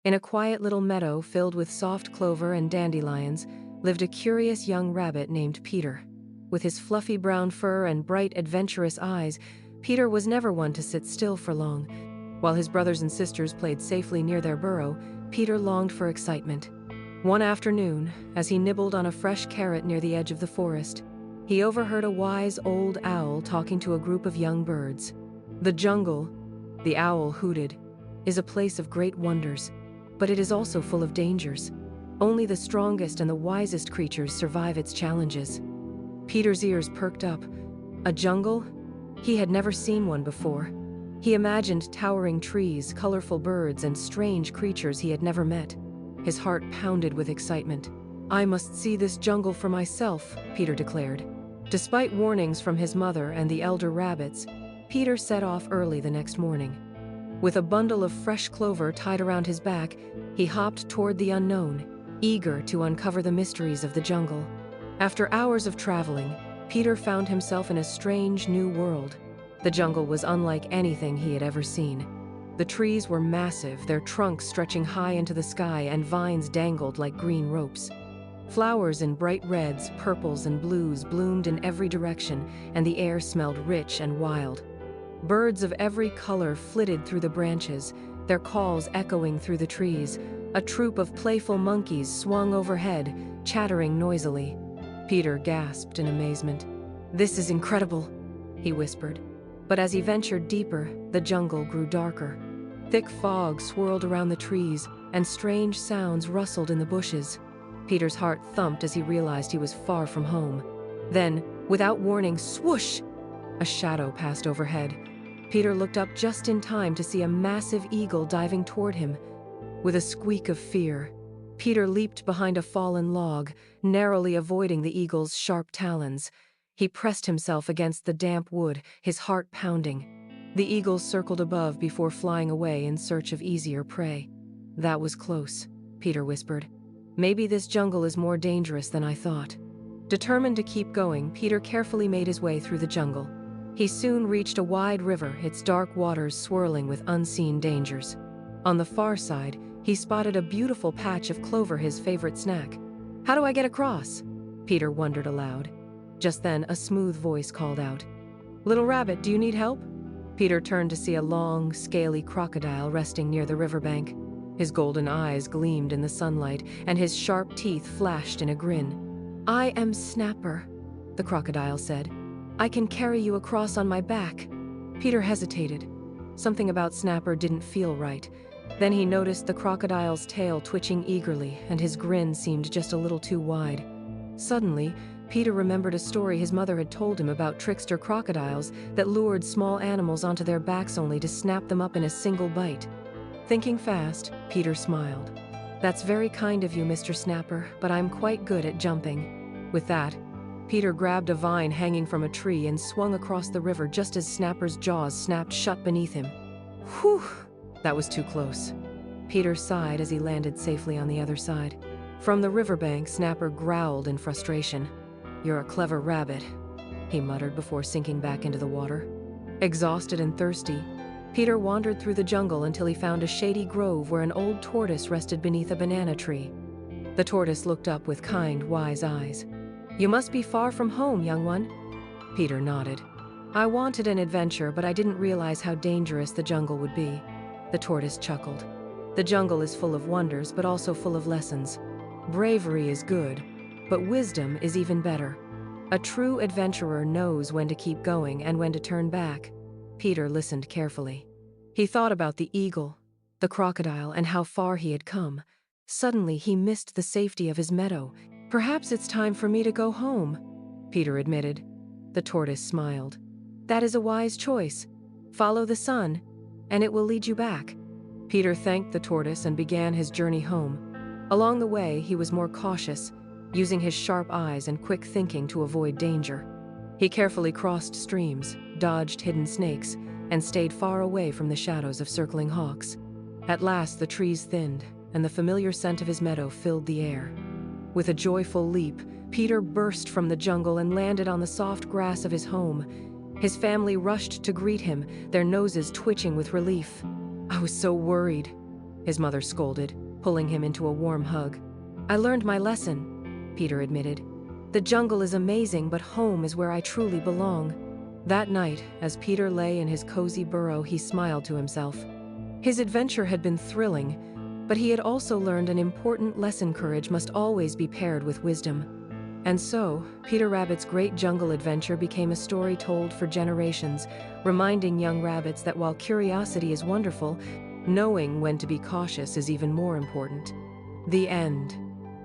In a quiet little meadow filled with soft clover and dandelions lived a curious young rabbit named Peter. With his fluffy brown fur and bright, adventurous eyes, Peter was never one to sit still for long. While his brothers and sisters played safely near their burrow, Peter longed for excitement. One afternoon, as he nibbled on a fresh carrot near the edge of the forest, he overheard a wise old owl talking to a group of young birds. "The jungle," the owl hooted, "is a place of great wonders, but it is also full of dangers. Only the strongest and the wisest creatures survive its challenges." Peter's ears perked up. A jungle? He had never seen one before. He imagined towering trees, colorful birds, and strange creatures he had never met. His heart pounded with excitement. "I must see this jungle for myself," Peter declared. Despite warnings from his mother and the elder rabbits, Peter set off early the next morning. With a bundle of fresh clover tied around his back, he hopped toward the unknown, eager to uncover the mysteries of the jungle. After hours of traveling, Peter found himself in a strange new world. The jungle was unlike anything he had ever seen. The trees were massive, their trunks stretching high into the sky, and vines dangled like green ropes. Flowers in bright reds, purples, and blues bloomed in every direction, and the air smelled rich and wild. Birds of every color flitted through the branches, their calls echoing through the trees. A troop of playful monkeys swung overhead, chattering noisily. Peter gasped in amazement. "This is incredible," he whispered. But as he ventured deeper, the jungle grew darker. Thick fog swirled around the trees, and strange sounds rustled in the bushes. Peter's heart thumped as he realized he was far from home. Then, without warning, swoosh! A shadow passed overhead. Peter looked up just in time to see a massive eagle diving toward him. With a squeak of fear, Peter leaped behind a fallen log, narrowly avoiding the eagle's sharp talons. He pressed himself against the damp wood, his heart pounding. The eagle circled above before flying away in search of easier prey. "That was close," Peter whispered. "Maybe this jungle is more dangerous than I thought." Determined to keep going, Peter carefully made his way through the jungle. He soon reached a wide river, its dark waters swirling with unseen dangers. On the far side, he spotted a beautiful patch of clover, his favorite snack. "How do I get across?" Peter wondered aloud. Just then, a smooth voice called out, "Little rabbit, do you need help?" Peter turned to see a long, scaly crocodile resting near the riverbank. His golden eyes gleamed in the sunlight, and his sharp teeth flashed in a grin. "I am Snapper," the crocodile said. "I can carry you across on my back." Peter hesitated. Something about Snapper didn't feel right. Then he noticed the crocodile's tail twitching eagerly, and his grin seemed just a little too wide. Suddenly, Peter remembered a story his mother had told him about trickster crocodiles that lured small animals onto their backs only to snap them up in a single bite. Thinking fast, Peter smiled. "That's very kind of you, Mr. Snapper, but I'm quite good at jumping." With that, Peter grabbed a vine hanging from a tree and swung across the river just as Snapper's jaws snapped shut beneath him. Whew! That was too close. Peter sighed as he landed safely on the other side. From the riverbank, Snapper growled in frustration. "You're a clever rabbit," he muttered before sinking back into the water. Exhausted and thirsty, Peter wandered through the jungle until he found a shady grove where an old tortoise rested beneath a banana tree. The tortoise looked up with kind, wise eyes. "You must be far from home, young one." Peter nodded. "I wanted an adventure, but I didn't realize how dangerous the jungle would be." The tortoise chuckled. "The jungle is full of wonders, but also full of lessons. Bravery is good, but wisdom is even better. A true adventurer knows when to keep going and when to turn back." Peter listened carefully. He thought about the eagle, the crocodile, and how far he had come. Suddenly, he missed the safety of his meadow. "Perhaps it's time for me to go home," Peter admitted. The tortoise smiled. "That is a wise choice. Follow the sun, and it will lead you back." Peter thanked the tortoise and began his journey home. Along the way, he was more cautious, using his sharp eyes and quick thinking to avoid danger. He carefully crossed streams, dodged hidden snakes, and stayed far away from the shadows of circling hawks. At last, the trees thinned, and the familiar scent of his meadow filled the air. With a joyful leap, Peter burst from the jungle and landed on the soft grass of his home. His family rushed to greet him, their noses twitching with relief. "I was so worried," his mother scolded, pulling him into a warm hug. "I learned my lesson," Peter admitted. "The jungle is amazing, but home is where I truly belong." That night, as Peter lay in his cozy burrow, he smiled to himself. His adventure had been thrilling, but he had also learned an important lesson: courage must always be paired with wisdom. And so, Peter Rabbit's great jungle adventure became a story told for generations, reminding young rabbits that while curiosity is wonderful, knowing when to be cautious is even more important. The end.